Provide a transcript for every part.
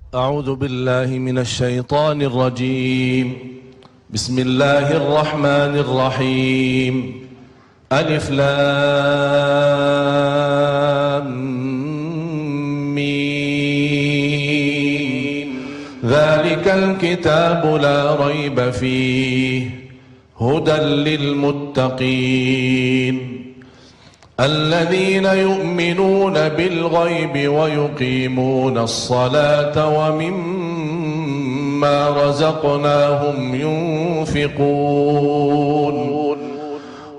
أعوذ بالله من الشيطان الرجيم. بسم الله الرحمن الرحيم. ألف لام ميم. ذلك الكتاب لا ريب فيه هدى للمتقين الذين يؤمنون بالغيب ويقيمون الصلاة ومما رزقناهم ينفقون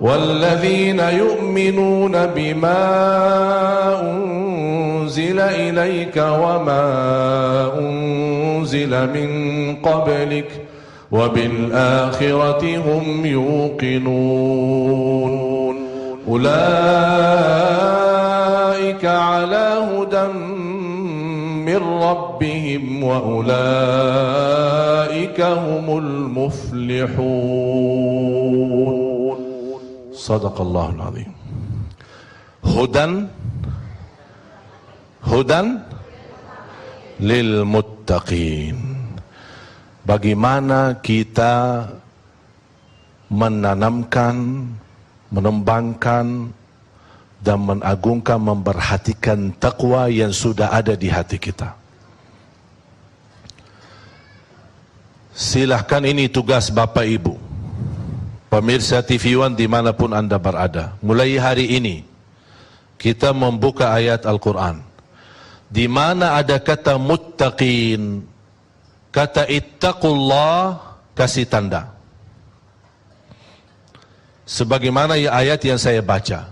والذين يؤمنون بما أنزل إليك وما أنزل من قبلك وبالآخرة هم يوقنون أولئك على هدى من ربهم وأولئك هم المفلحون. صدق الله العظيم. هدى للمتقين. Bagaimana kita menanamkan, menembangkan dan mengagungkan, memperhatikan takwa yang sudah ada di hati kita. Silahkan, ini tugas Bapak Ibu, pemirsa TV One dimanapun Anda berada. Mulai hari ini kita membuka ayat Al-Quran di mana ada kata muttaqin, kata ittaqullah, kasih tanda. Sebagaimana ayat yang saya baca,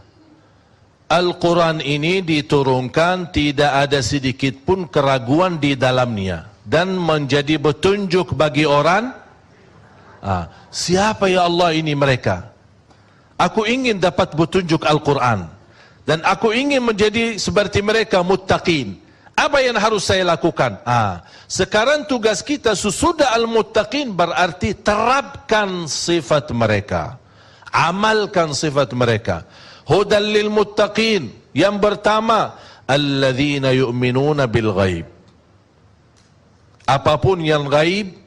Al-Quran ini diturunkan tidak ada sedikit pun keraguan di dalamnya dan menjadi petunjuk bagi orang. Siapa ya Allah ini mereka? Aku ingin dapat petunjuk Al-Quran dan aku ingin menjadi seperti mereka muttaqin. Apa yang harus saya lakukan? Sekarang tugas kita sesudah al-muttaqin berarti terapkan sifat mereka, amalkan sifat mereka. Hudan lil muttaqin. Yang pertama, alladzina yu'minuna bil ghaib. Apapun yang gaib,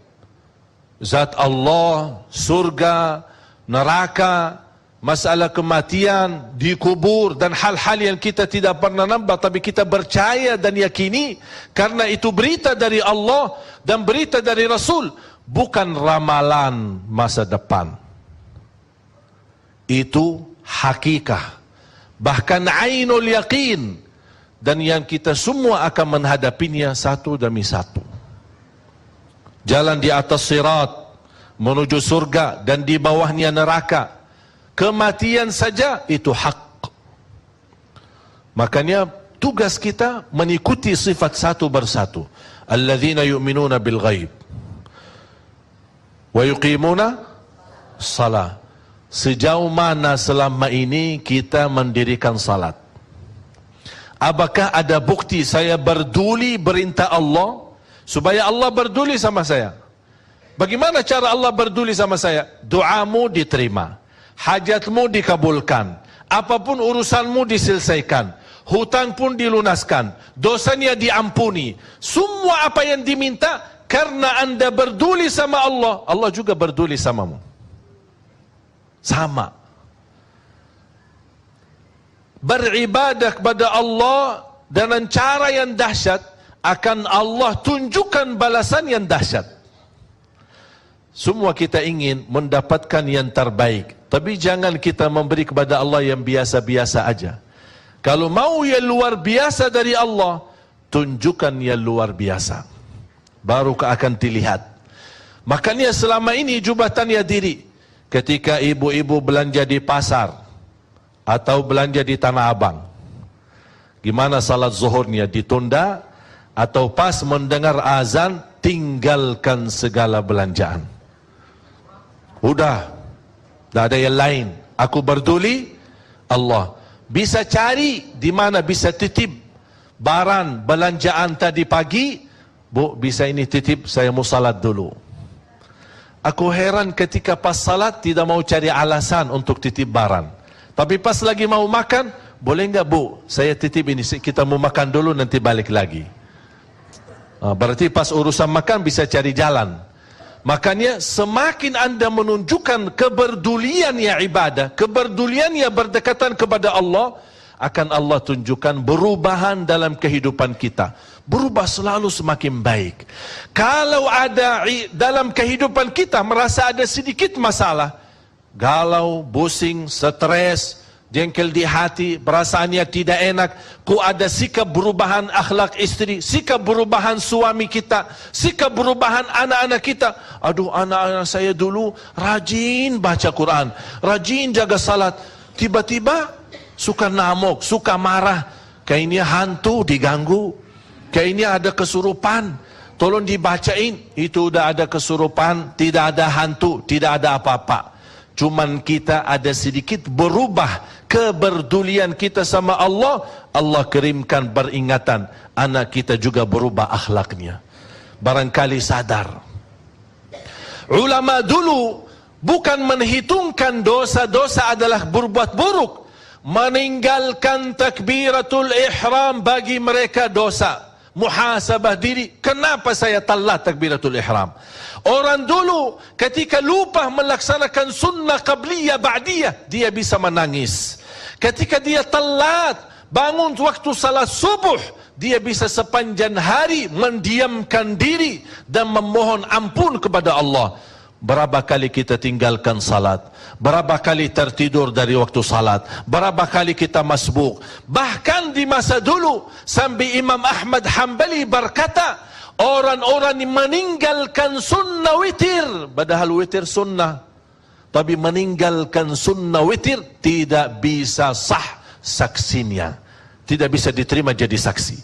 zat Allah, surga, neraka, masalah kematian, dikubur dan hal-hal yang kita tidak pernah nampak tapi kita percaya dan yakini karena itu berita dari Allah dan berita dari Rasul, bukan ramalan masa depan. Itu hakikah, bahkan ainul yakin, dan yang kita semua akan menghadapinya satu demi satu. Jalan di atas sirat menuju surga dan di bawahnya neraka. Kematian saja itu hak. Makanya tugas kita mengikuti sifat satu persatu. Alladzina yu'minuna bil ghaib wa yuqimuna salat. Sejauh mana selama ini kita mendirikan salat? Apakah ada bukti saya berduli perintah Allah supaya Allah berduli sama saya? Bagaimana cara Allah berduli sama saya? Doamu diterima, hajatmu dikabulkan, apapun urusanmu diselesaikan, hutang pun dilunaskan, dosanya diampuni. Semua apa yang diminta karena Anda berduli sama Allah, Allah juga berduli samamu. Sama. Beribadah kepada Allah dengan cara yang dahsyat, akan Allah tunjukkan balasan yang dahsyat. Semua kita ingin mendapatkan yang terbaik, tapi jangan kita memberi kepada Allah yang biasa-biasa aja. Kalau mau yang luar biasa dari Allah, tunjukkan yang luar biasa, baru akan dilihat. Makanya selama ini jubatannya diri, ketika ibu-ibu belanja di pasar atau belanja di Tanah Abang, gimana salat zuhurnya ditunda atau pas mendengar azan tinggalkan segala belanjaan. Udah, tidak ada yang lain. Aku berduli Allah. Bisa cari di mana bisa titip barang belanjaan tadi pagi, Bu, bisa ini titip, saya mau salat dulu. Aku heran ketika pas salat tidak mau cari alasan untuk titip barang. Tapi pas lagi mau makan, boleh nggak Bu, saya titip ini, kita mau makan dulu nanti balik lagi. Berarti pas urusan makan bisa cari jalan. Makanya semakin anda menunjukkan keberdulian ya ibadah, keberdulian ya berdekatan kepada Allah, akan Allah tunjukkan perubahan dalam kehidupan kita. Berubah selalu semakin baik. Kalau ada dalam kehidupan kita merasa ada sedikit masalah, galau, pusing, stres, jengkel di hati, perasaannya tidak enak, ku ada sikap perubahan akhlak istri, sikap perubahan suami kita, sikap perubahan anak-anak kita. Aduh, anak-anak saya dulu rajin baca Quran, rajin jaga salat, tiba-tiba suka ngamuk, suka marah, kayaknya hantu diganggu, kayaknya ada kesurupan, tolong dibacain. Itu udah ada kesurupan, tidak ada hantu, tidak ada apa-apa. Cuman kita ada sedikit berubah keberdulian kita sama Allah, Allah kirimkan peringatan, anak kita juga berubah akhlaknya. Barangkali sadar. Ulama dulu bukan menghitungkan dosa-dosa adalah berbuat buruk. Meninggalkan takbiratul ihram bagi mereka dosa. Muhasabah diri, kenapa saya telat takbiratul ihram? Orang dulu ketika lupa melaksanakan sunnah qabliyah ba'diyah, dia bisa menangis. Ketika dia telat bangun waktu salat subuh, dia bisa sepanjang hari mendiamkan diri dan memohon ampun kepada Allah. Berapa kali kita tinggalkan salat, berapa kali tertidur dari waktu salat, berapa kali kita masbuk. Bahkan di masa dulu sampai Imam Ahmad Hanbali berkata, orang-orang yang meninggalkan sunnah witir, padahal witir sunnah, tapi meninggalkan sunnah witir tidak bisa sah saksinya, tidak bisa diterima jadi saksi.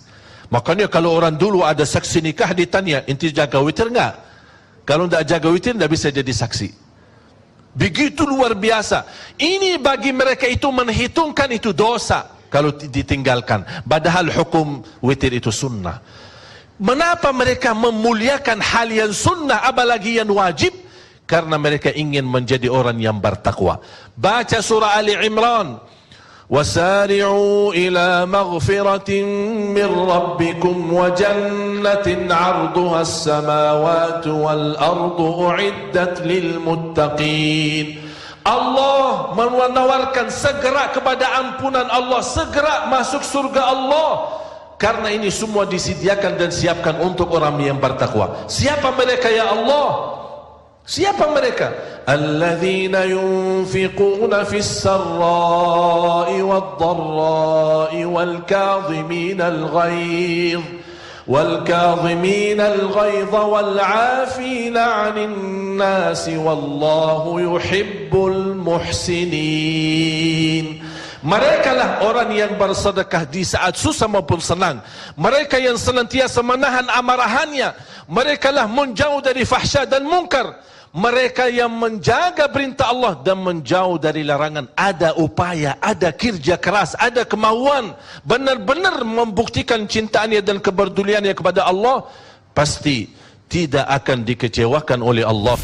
Makanya kalau orang dulu ada saksi nikah ditanya, inti jaga witir enggak? Kalau tidak jaga witir, tidak bisa jadi saksi. Begitu luar biasa. Ini bagi mereka itu menghitungkan itu dosa kalau ditinggalkan. Padahal hukum witir itu sunnah. Mengapa mereka memuliakan hal yang sunnah apalagi yang wajib? Karena mereka ingin menjadi orang yang bertakwa. Baca surah Ali Imran. وَسَارِعُوا إِلَى مَغْفِرَةٍ مِّن رَّبِّكُمْ وَجَنَّةٍ عَرْضُهَا السَّمَاوَاتُ وَالْأَرْضُ أُعِدَّتْ لِلْمُتَّقِينَ. Allah menawarkan segera kepada ampunan Allah, segera masuk surga Allah. Karena ini semua disediakan dan siapkan untuk orang yang bertakwa. Siapa mereka ya Allah? Siapa mereka? Alladzina yunfiquna fis sarra'i wad dharra'i wal kadhimina al ghaidh wal 'afina 'anil nasi wallahu yuhibbul muhsinin. Mereka lah orang yang bersedekah di saat susah maupun senang. Mereka yang senantiasa menahan amarahannya. Mereka lah menjauh dari fahsya dan munkar. Mereka yang menjaga perintah Allah dan menjauh dari larangan. Ada upaya, ada kerja keras, ada kemauan, benar-benar membuktikan cintaannya dan keberduliannya kepada Allah, pasti tidak akan dikecewakan oleh Allah.